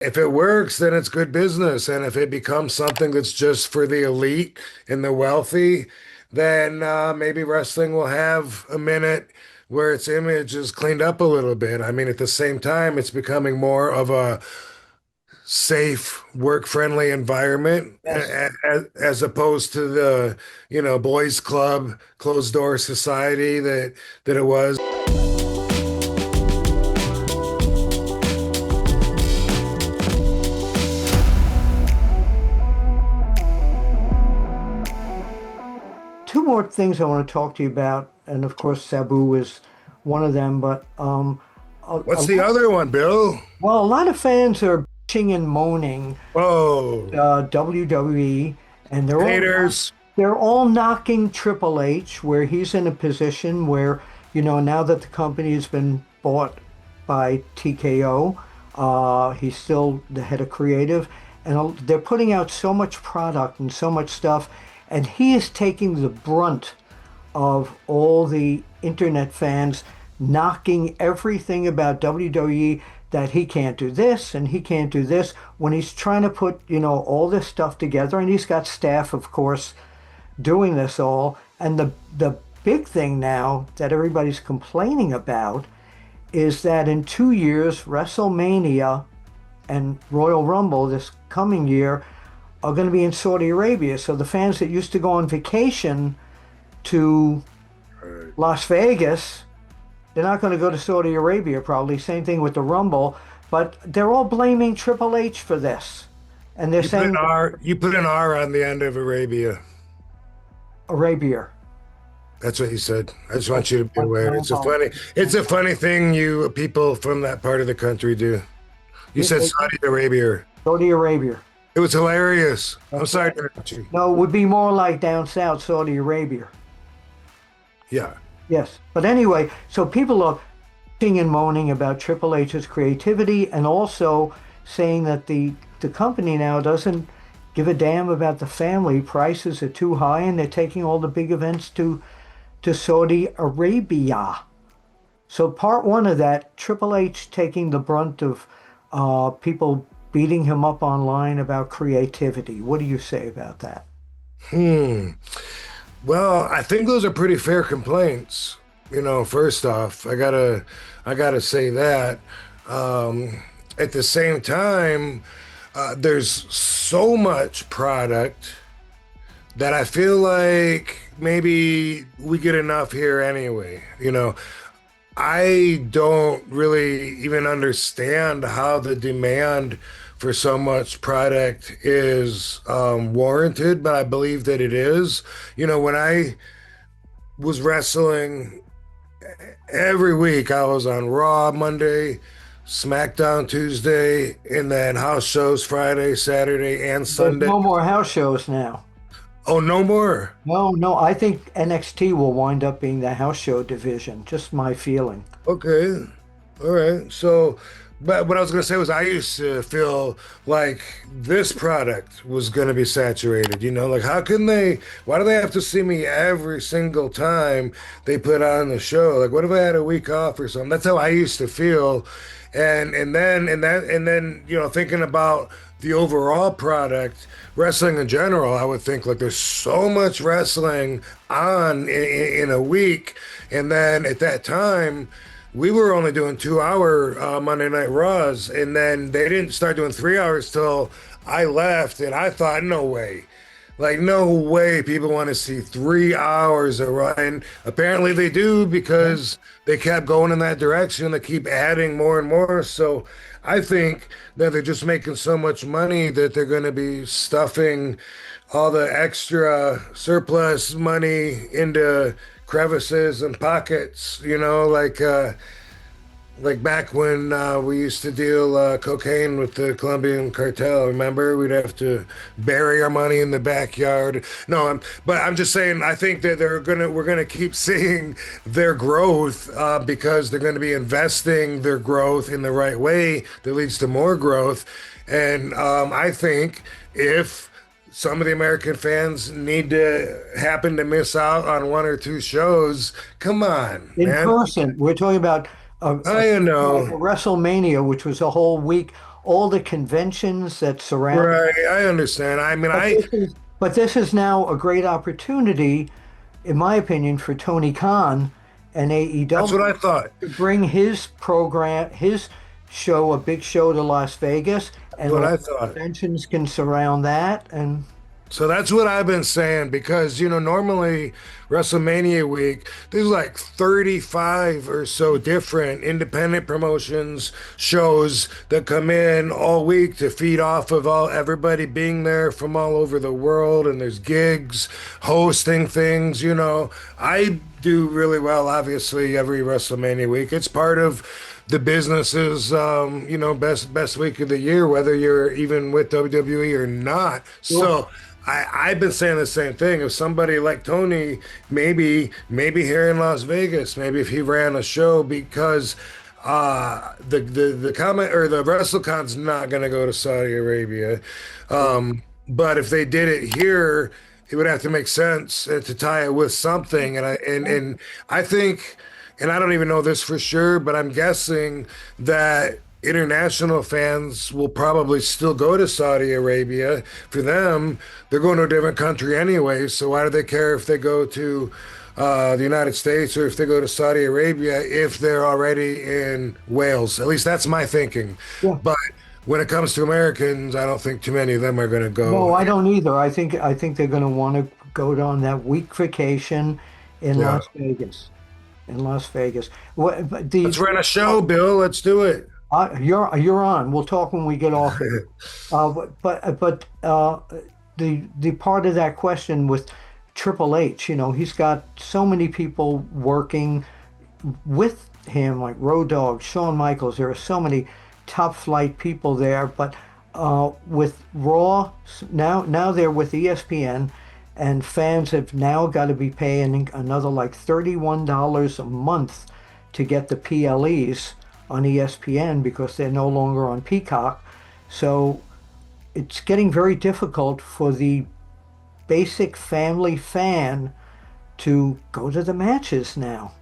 if it works, then it's good business. And if it becomes something that's just for the elite and the wealthy, then maybe wrestling will have a minute where its image is cleaned up a little bit. I mean, at the same time, it's becoming more of a safe, work-friendly environment Yes. as opposed to the, boys' club, closed-door society that it was. Two more things I want to talk to you about, and of course, Sabu is one of them. But What's the other one, Bill? well, a lot of fans are bitching and moaning Oh, WWE, and haters. they're all knocking Triple H, where he's in a position where now that the company has been bought by TKO, he's still the head of creative, and they're putting out so much product and so much stuff, and he is taking the brunt of all the internet fans knocking everything about WWE, that he can't do this and he can't do this when he's trying to put, all this stuff together. And he's got staff, of course, doing this all. And the big thing now that everybody's complaining about is that in 2 years, WrestleMania and Royal Rumble this coming year are going to be in Saudi Arabia. So the fans that used to go on vacation to Las Vegas, they're not going to go to Saudi Arabia probably. Same thing with the Rumble, but they're all blaming Triple H for this. And they're saying You put an R on the end of Arabia. Arabia. That's what he said. I just want you to be My aware. apologies. It's a funny thing you people from that part of the country do. You said Saudi Arabia. Saudi Arabia. It was hilarious. I'm That's sorry right. to interrupt you. No, it would be more like down south, Saudi Arabia. Yeah. Yes. But anyway, so people are bitching and moaning about Triple H's creativity, and also saying that the company now doesn't give a damn about the family. Prices are too high, and they're taking all the big events to Saudi Arabia. So part one of that, Triple H taking the brunt of people beating him up online about creativity. What do you say about that? Hmm. Well, I think those are pretty fair complaints. First off, I gotta say that. At the same time, there's so much product that I feel like maybe we get enough here anyway. I don't really even understand how the demand for so much product is warranted, but I believe that it is. When I was wrestling every week, I was on Raw Monday, SmackDown Tuesday, and then house shows Friday, Saturday, and There's Sunday. no more house shows now. Oh, no more. No, no, I think NXT will wind up being the house show division. Just my feeling. Okay. All right. So, but what I was going to say was I used to feel like this product was going to be saturated. Like why do they have to see me every single time they put on the show? Like, what if I had a week off or something? That's how I used to feel. And then, thinking about the overall product, wrestling in general, I would think like there's so much wrestling on in a week. And then at that time, we were only doing 2 hour Monday Night Raws, and then they didn't start doing 3 hours till I left, and I thought, no way. Like, no way people want to see 3 hours of Raw. And apparently they do because they kept going in that direction. They keep adding more and more. So I think that they're just making so much money that they're going to be stuffing all the extra surplus money into crevices and pockets, like back when we used to deal cocaine with the Colombian cartel. Remember, we'd have to bury our money in the backyard. No, but I'm just saying. I think that we're gonna keep seeing their growth because they're going to be investing their growth in the right way that leads to more growth. And I think if some of the American fans need to happen to miss out on one or two shows, come on, In man. person, we're talking about I like know. a WrestleMania, which was a whole week. all the conventions that surround. Right, I understand. I mean, But this is now a great opportunity, in my opinion, for Tony Khan and that's what I AEW thought. to bring his program, his show, a big show to Las Vegas, That's and what all I the thought. conventions can surround that. And So that's what I've been saying because, normally WrestleMania week, there's like 35 or so different independent promotions, shows that come in all week to feed off of all everybody being there from all over the world. And there's gigs, hosting things, I do really well, obviously, every WrestleMania week. It's part of the business's best week of the year, whether you're even with WWE or not. well, So I've been saying the same thing. If somebody like Tony, maybe here in Las Vegas, maybe if he ran a show, because the comment or the WrestleCon's not going to go to Saudi Arabia, but if they did it here, it would have to make sense to tie it with something. And I think, and I don't even know this for sure, but I'm guessing that international fans will probably still go to Saudi Arabia. For them, they're going to a different country anyway. So why do they care if they go to the United States or if they go to Saudi Arabia if they're already in Wales? At least that's my thinking. yeah. But when it comes to Americans, I don't think too many of them are going to No, go. I don't either. I think they're going to want to go on that week vacation in Yeah. Las Vegas. In Las Vegas. What, but the Let's run a show, Bill. Let's do it. you're on. We'll talk when we get off it. But the part of that question with Triple H, he's got so many people working with him, like Road Dogg, Shawn Michaels. There are so many top flight people there. But with Raw, now they're with ESPN, and fans have now got to be paying another like $31 a month to get the PLEs on ESPN because they're no longer on Peacock. So it's getting very difficult for the basic family fan to go to the matches now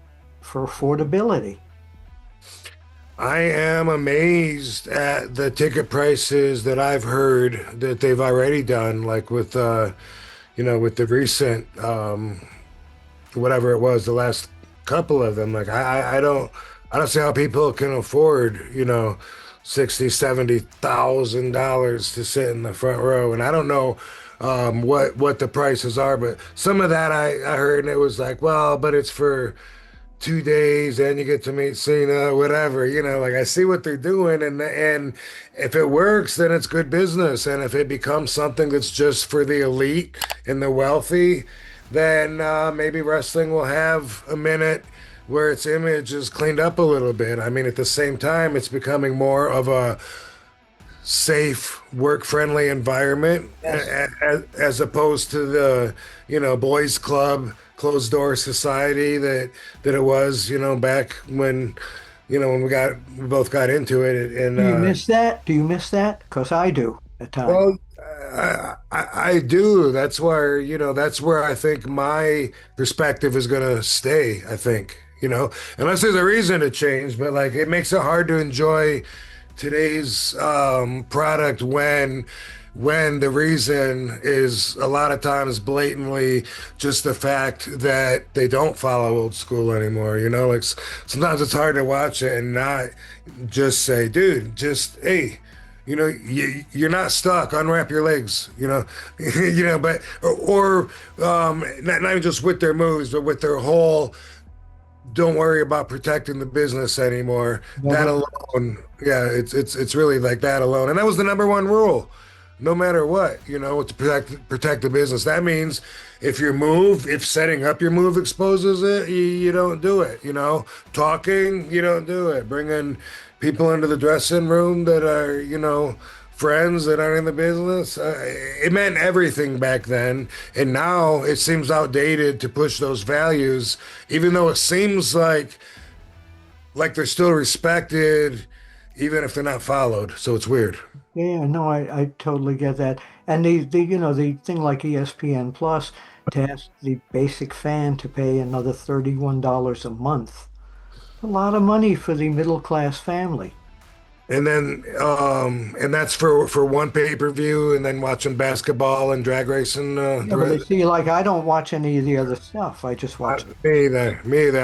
for affordability. I am amazed at the ticket prices that I've heard that they've already done, like with the recent whatever it was, the last couple of them. Like I don't see how people can afford, 60, $70,000 to sit in the front row. And I don't know what the prices are, but some of that I heard and it was like, well, but it's for 2 days and you get to meet Cena, whatever, like I see what they're doing and if it works, then it's good business. And if it becomes something that's just for the elite and the wealthy, then maybe wrestling will have a minute where its image is cleaned up a little bit. I mean, at the same time, it's becoming more of a safe, work-friendly environment Yes. as opposed to the, boys club, closed door society that it was, back when we both got into it. And Do you miss that? Do you miss that? Because I do at times. well, I do. That's where I think my perspective is gonna stay. I think, unless there's a reason to change, but like it makes it hard to enjoy today's product when the reason is a lot of times blatantly just the fact that they don't follow old school anymore. Like sometimes it's hard to watch it and not just say, dude, just hey. You're not stuck. Unwrap your legs. But not even just with their moves, but with their whole don't worry about protecting the business anymore. That Never. alone, yeah, it's really like that alone. And that was the number one rule, no matter what, to protect the business. That means if setting up your move exposes it, you don't do it. Talking, you don't do it. Bringing people into the dressing room that are, friends that aren't in the business. It meant everything back then, and now it seems outdated to push those values, even though it seems like they're still respected, even if they're not followed. So it's weird. Yeah, no, I totally get that. And the thing like ESPN Plus to ask the basic fan to pay another $31 a month. A lot of money for the middle class family. and that's for one pay-per-view, and then watching basketball and drag racing. Yeah, but I see, like, I don't watch any of the other stuff. I just watch. Me either. Me either.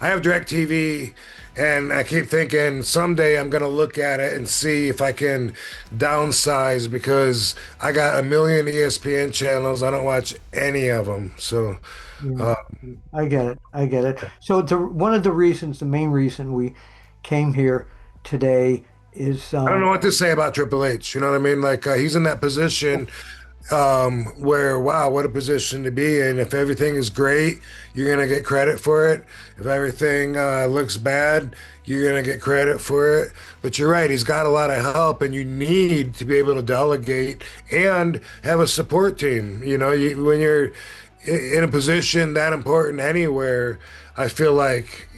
I have DirecTV, and I keep thinking someday I'm gonna look at it and see if I can downsize because I got a million ESPN channels. I don't watch any of them. So, Yeah, uh, I get it. I get it. So one of the reasons, the main reason we came here today is I don't know what to say about Triple H. You know what I mean? Like he's in that position where wow, what a position to be in. If everything is great, you're gonna get credit for it. If everything looks bad, you're gonna get credit for it. But you're right, he's got a lot of help, and you need to be able to delegate and have a support team. When you're in a position that important anywhere, I feel like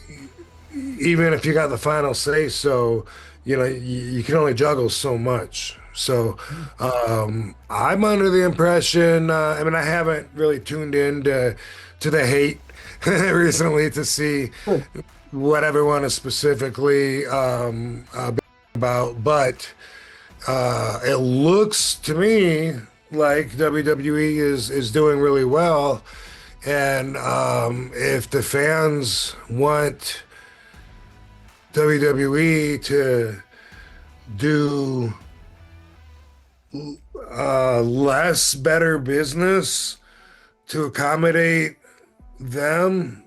even if you got the final say so, you can only juggle so much. So I'm under the impression, I mean, I haven't really tuned in to the hate recently to see good. what everyone is specifically about, but it looks to me like WWE is doing really well. And if the fans want WWE to do less better business to accommodate them,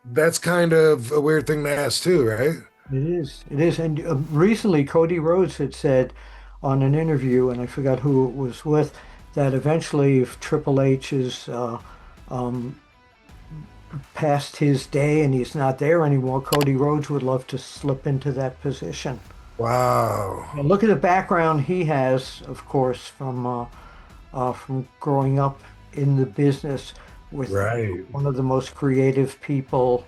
that's kind of a weird thing to ask too, right? It is. It is. And recently, Cody Rhodes had said on an interview, and I forgot who it was with, that eventually, if Triple H is um, past his day and he's not there anymore, Cody Rhodes would love to slip into that position. Wow. And look at the background he has, of course, from growing up in the business with Right. one of the most creative people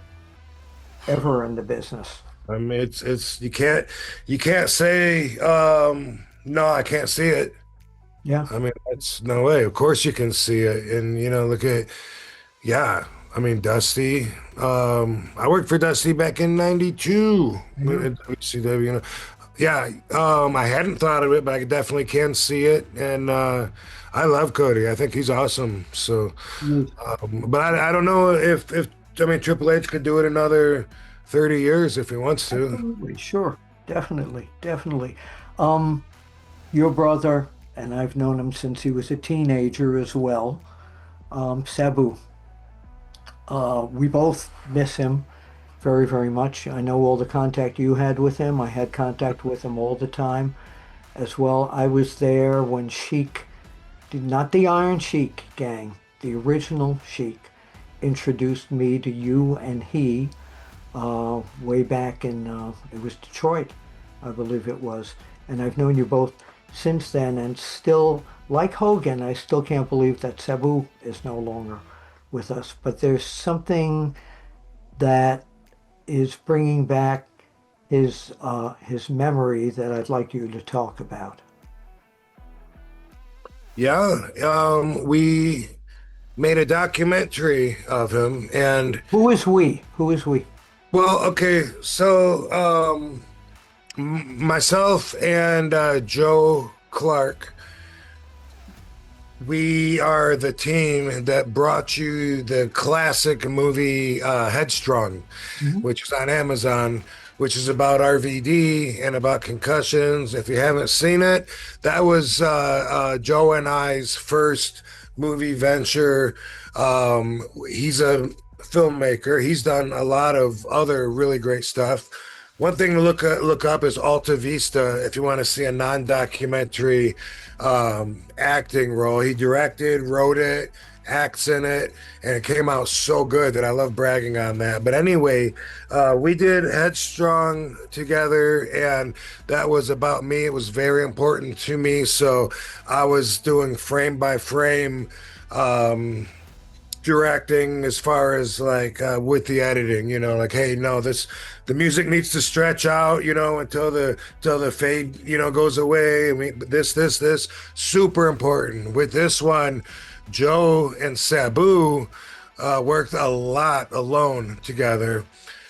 ever in the business. I mean, it's you can't say no, I can't see it. Yeah. I mean, that's no way. Of course you can see it. And look at yeah, I mean Dusty. I worked for Dusty back in '92 Yeah. at WCW, Yeah, I hadn't thought of it, but I definitely can see it. And I love Cody. I think he's awesome. So, but I don't know if I mean Triple H could do it another 30 years if he wants to. Absolutely, sure, definitely, definitely. Um, your brother, and I've known him since he was a teenager as well, Sabu. We both miss him very, very much. I know all the contact you had with him. I had contact with him all the time as well. I was there when Sheik, not the Iron Sheik gang, the original Sheik, introduced me to you and he way back in it was Detroit, I believe it was. And I've known you both since then, and still, like Hogan, I still can't believe that Sabu is no longer with us. But there's something that is bringing back his memory that I'd like you to talk about. Yeah, we made a documentary of him, and Who is we? Who is we? well, okay, so myself and Joe Clark, we are the team that brought you the classic movie Headstrong, Mhm. which is on Amazon, which is about RVD and about concussions. If you haven't seen it, that was Joe and I's first movie venture. He's a filmmaker. He's done a lot of other really great stuff. One thing to look up is Alta Vista if you want to see a non-documentary acting role. He directed, wrote it, acts in it, and it came out so good that I love bragging on that. But anyway, we did Headstrong together, and that was about me. It was very important to me, so I was doing frame by frame directing as far as like with the editing, like hey, no, this the music needs to stretch out, until the fade, goes away. I mean, this super important. With this one, Joe and Sabu worked a lot alone together.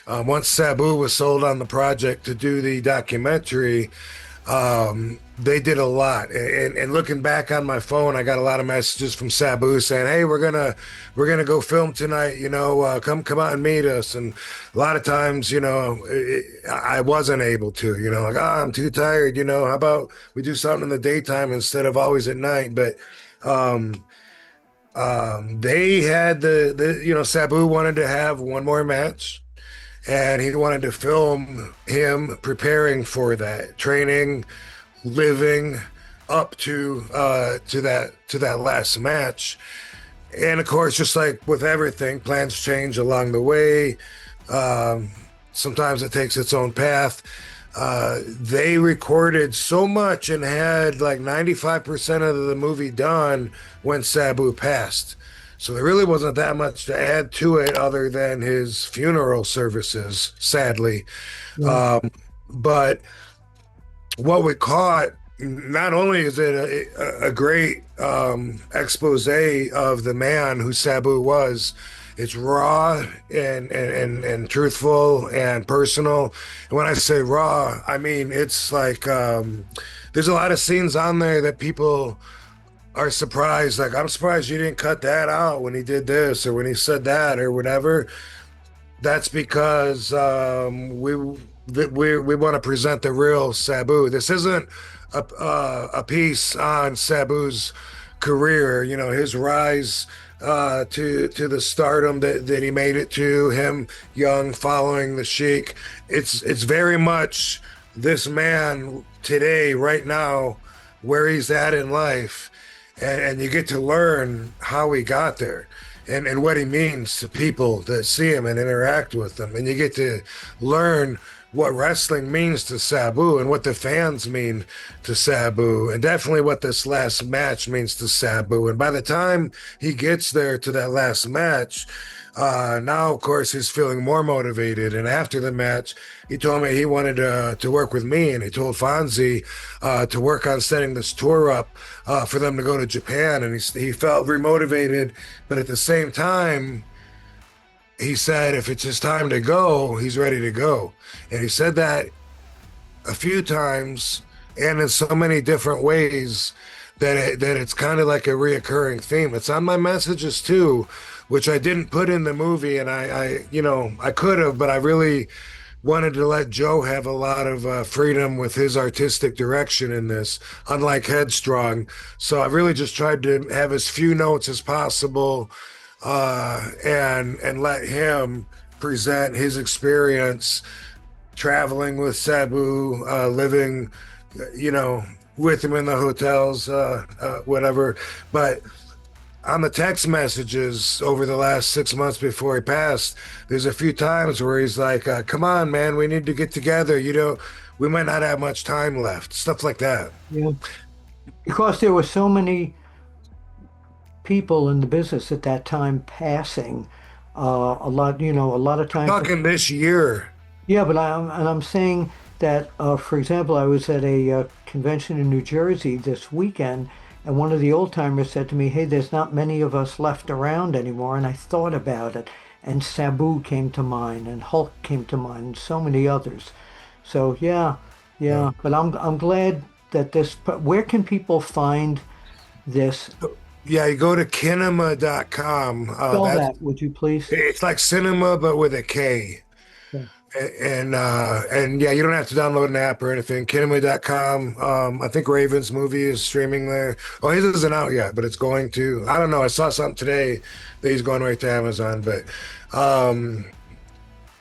Once Sabu was sold on the project to do the documentary, They did a lot. And looking back on my phone, I got a lot of messages from Sabu saying, "Hey, we're gonna go film tonight. Come out and meet us." And a lot of times, I wasn't able to. Like, I'm too tired. How about we do something in the daytime instead of always at night? But um, they had Sabu wanted to have one more match, and he wanted to film him preparing for that, training, living up to that last match. And of course, just like with everything, plans change along the way. Um, Sometimes it takes its own path. They recorded so much and had like 95% of the movie done when Sabu passed. So there really wasn't that much to add to it other than his funeral services, sadly. Yeah. Um, but what we caught, not only is it a great expose of the man who Sabu was, it's raw and truthful and personal. And when I say raw, I mean it's like there's a lot of scenes on there that people are surprised. Like, I'm surprised you didn't cut that out when he did this or when he said that or whatever. That's because we want to present the real Sabu. This isn't a piece on Sabu's career. His rise to the stardom that he made it to. Him young, following the Sheik. It's very much this man today, right now, where he's at in life, and you get to learn how he got there and what he means to people that see him and interact with them. And you get to learn what wrestling means to Sabu and what the fans mean to Sabu, and definitely what this last match means to Sabu. And by the time he gets there to that last match, now, of course, he's feeling more motivated. And after the match, he told me he wanted to work with me, and he told Fonzie to work on setting this tour up for them to go to Japan. And he felt remotivated, but at the same time, he said if it's his time to go, he's ready to go. And he said that a few times and in so many different ways that it's kind of like a reoccurring theme. It's on my messages too, which I didn't put in the movie, and I could have, but I really wanted to let Joe have a lot of freedom with his artistic direction in this, unlike Headstrong. So I really just tried to have as few notes as possible, and let him present his experience traveling with Sabu, living, with him in the hotels, whatever. But on the text messages over the last 6 months before he passed, there's a few times where he's like, "Come on, man, we need to get together. We might not have much time left." Stuff like that. Yeah. Because there were so many people in the business at that time passing, a lot of times. Talking this year. Yeah, but I'm saying that, for example, I was at a convention in New Jersey this weekend, and one of the old timers said to me, "Hey, there's not many of us left around anymore." And I thought about it, and Sabu came to mind, and Hulk came to mind, and so many others. So yeah, Yeah. yeah. But I'm glad that this. But where can people find this? Yeah, you go to kinema.com. Spell that, would you please? It's like cinema, but with a K. Yeah. And yeah, you don't have to download an app or anything. Kinema.com. I think Raven's movie is streaming there. Oh, his isn't out yet, but it's going to. I don't know. I saw something today that he's going right to Amazon, but um,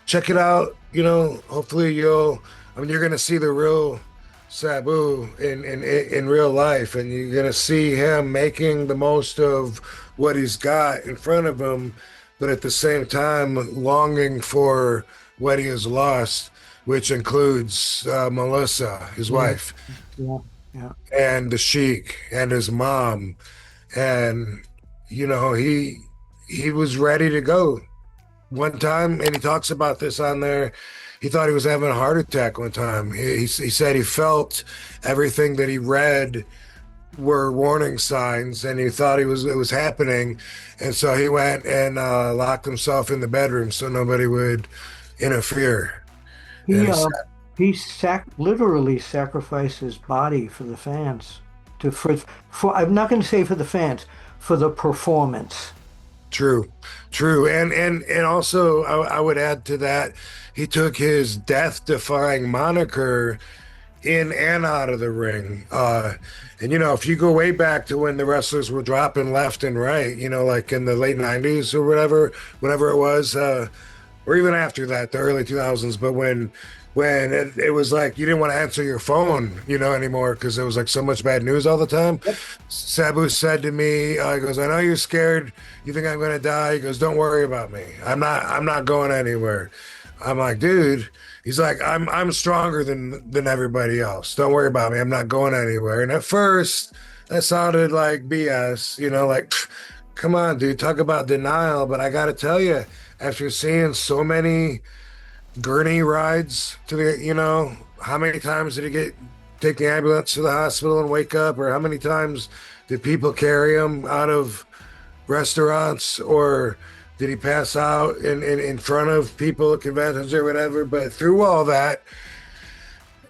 check it out. Hopefully you're gonna see the real Sabu in real life, and you're gonna see him making the most of what he's got in front of him, but at the same time longing for what he has lost, which includes Melissa, his Yeah, wife, yeah, yeah. and the Sheik and his mom, and he was ready to go one time, and he talks about this on there. He thought he was having a heart attack one time. He said he felt everything that he read were warning signs, and he thought it was happening, and so he went and locked himself in the bedroom so nobody would interfere. And He he uh, said, He literally sacrificed his body for the fans. For I'm not going to say for the fans, for the performance. True, true, and also I would add to that, he took his death-defying moniker in and out of the ring. And if you go way back to when the wrestlers were dropping left and right, like in the late '90s or whatever, whenever it was, or even after that, the early 2000s. But when it was like you didn't want to answer your phone, anymore because there was like so much bad news all the time. Yep. Sabu said to me, he goes, "I know you're scared. You think I'm going to die." He goes, "Don't worry about me. I'm not going anywhere." I'm like, "Dude." He's like, I'm stronger than everybody else. Don't worry about me. I'm not going anywhere." And at first, that sounded like BS, like, come on, dude, talk about denial. But I got to tell you, after seeing so many gurney rides to how many times did he take the ambulance to the hospital and wake up, or how many times did people carry him out of restaurants, or did he pass out in front of people at conventions or whatever? But through all that,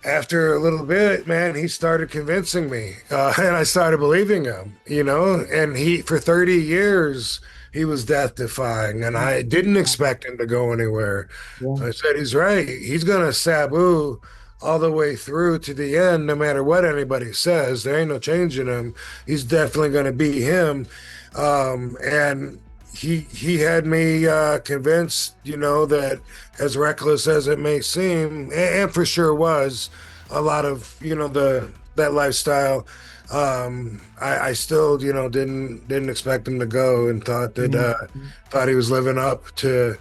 after a little bit, man, he started convincing me, and I started believing him, and for 30 years, he was death defying, and I didn't expect him to go anywhere. Yeah. I said, he's right. He's going to Sabu all the way through to the end, no matter what anybody says. There ain't no changing him. He's definitely going to be him. And he had me convinced, that as reckless as it may seem, and for sure was a lot of, that lifestyle. I still, didn't expect him to go, and thought he was living up to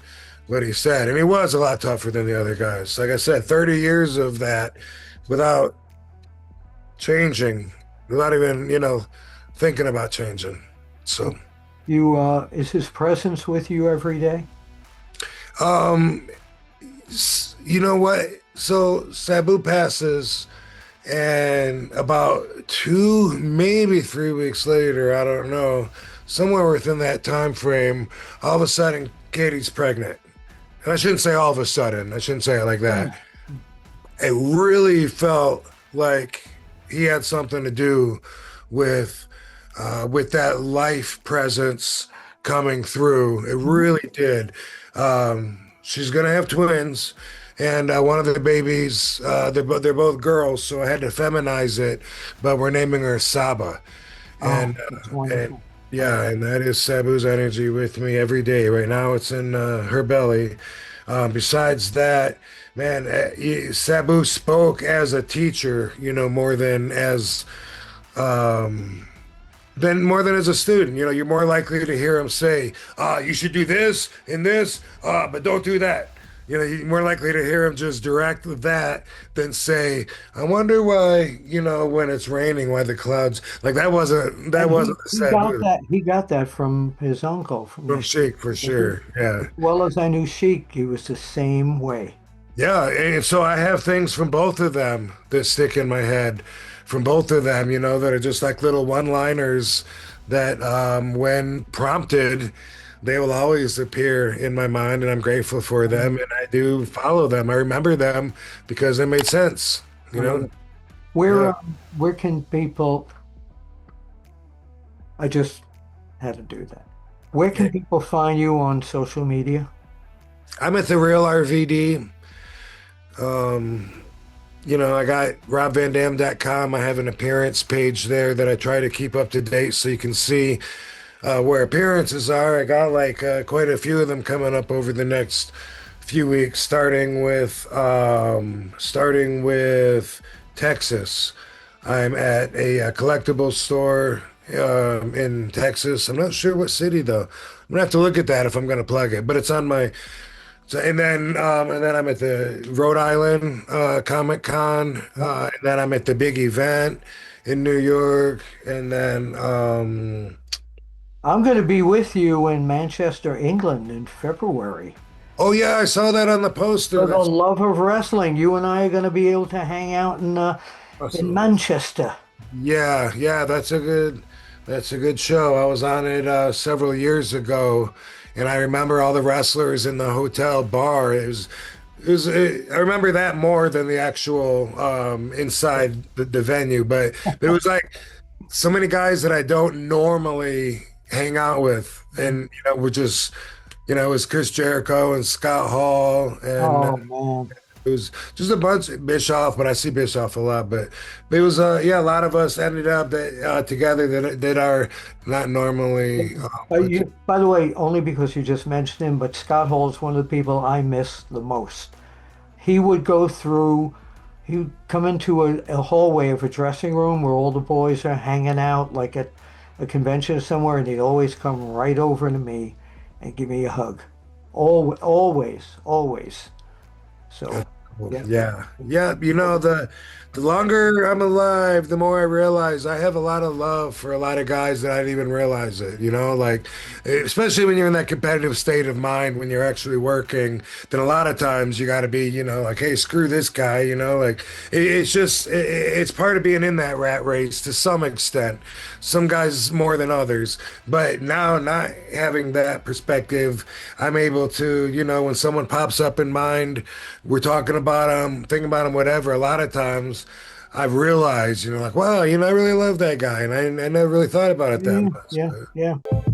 what he said, and he was a lot tougher than the other guys. Like I said, 30 years of that without changing, without even, thinking about changing. So. Is his presence with you every day? Um, you know what? So Sabu passes, and about 2, maybe 3 weeks later, I don't know, somewhere within that time frame, all of a sudden, Katie's pregnant. And I shouldn't say all of a sudden. I shouldn't say it like that. It really felt like he had something to do with that life presence coming through. It really did. She's gonna have twins, and one of the babies, they're both girls, so I had to feminize it, but we're naming her Saba. Oh, And, that's and wonderful. yeah, and that is Sabu's energy with me every day. Right now, it's in her belly. Besides that, man, Sabu spoke as a teacher, more um, than as a student. You're more likely to hear him say, "You should do this and this, but don't do that." You're more likely to hear him just direct that than say, "I wonder why, when it's raining, why the clouds," like that And wasn't the he got Sabu that he got that from his uncle, from Sheik for sure. Yeah. as well as I knew Sheik, he was the same way. Yeah, and so I have things from both of them that stick in my head, from both of them, that are just like little one-liners that, when prompted, they will always appear in my mind, and I'm grateful for them, and I do follow them. I remember them because they made sense, you know? Where Yeah. where can people? I just had to do that. Where Yeah. can people find you on social media? I'm at the real RVD. Um, I got robvandam.com. I have an appearance page there that I try to keep up to date so you can see where appearances are. I got like quite a few of them coming up over the next few weeks, starting with Texas. I'm at a collectibles store in Texas. I'm not sure what city though. I'm gonna have to look at that if I'm gonna plug it, but it's on my. So, and then I'm at the Rhode Island Comic Con, and then I'm at the big event in New York, and then I'm going to be with you in Manchester, England in February. oh yeah, I saw that on the poster. For the That's love of wrestling, you and I are going to be able to hang out in awesome. Manchester. Yeah, yeah, that's a good show. I was on it several years ago, and I remember all the wrestlers in the hotel bar. I remember that more than the actual inside the venue, but it was like so many guys that I don't normally hang out with, and we're just it was Chris Jericho and Scott Hall, and Oh man. it was just a bunch Bischoff, but I see Bischoff a lot. But it was yeah, a lot of us ended up together that are not normally By the way, only because you just mentioned him, but Scott Hall is one of the people I miss the most. He would go through, he would come into a hallway of a dressing room where all the boys are hanging out, like at a convention somewhere, and he'd always come right over to me and give me a hug. Always, always. So, yeah. Yeah, yeah. The longer I'm alive, the more I realize I have a lot of love for a lot of guys that I didn't even realize it. Like especially when you're in that competitive state of mind when you're actually working. Then a lot of times you got to be, like, hey, screw this guy. Like it's just it's part of being in that rat race to some extent. Some guys more than others, but now not having that perspective, I'm able to, when someone pops up in mind, we're talking about them, thinking about them, whatever. A lot of times I've realized, like, wow, I really love that guy. And I never really thought about it that Yeah, much. yeah, yeah.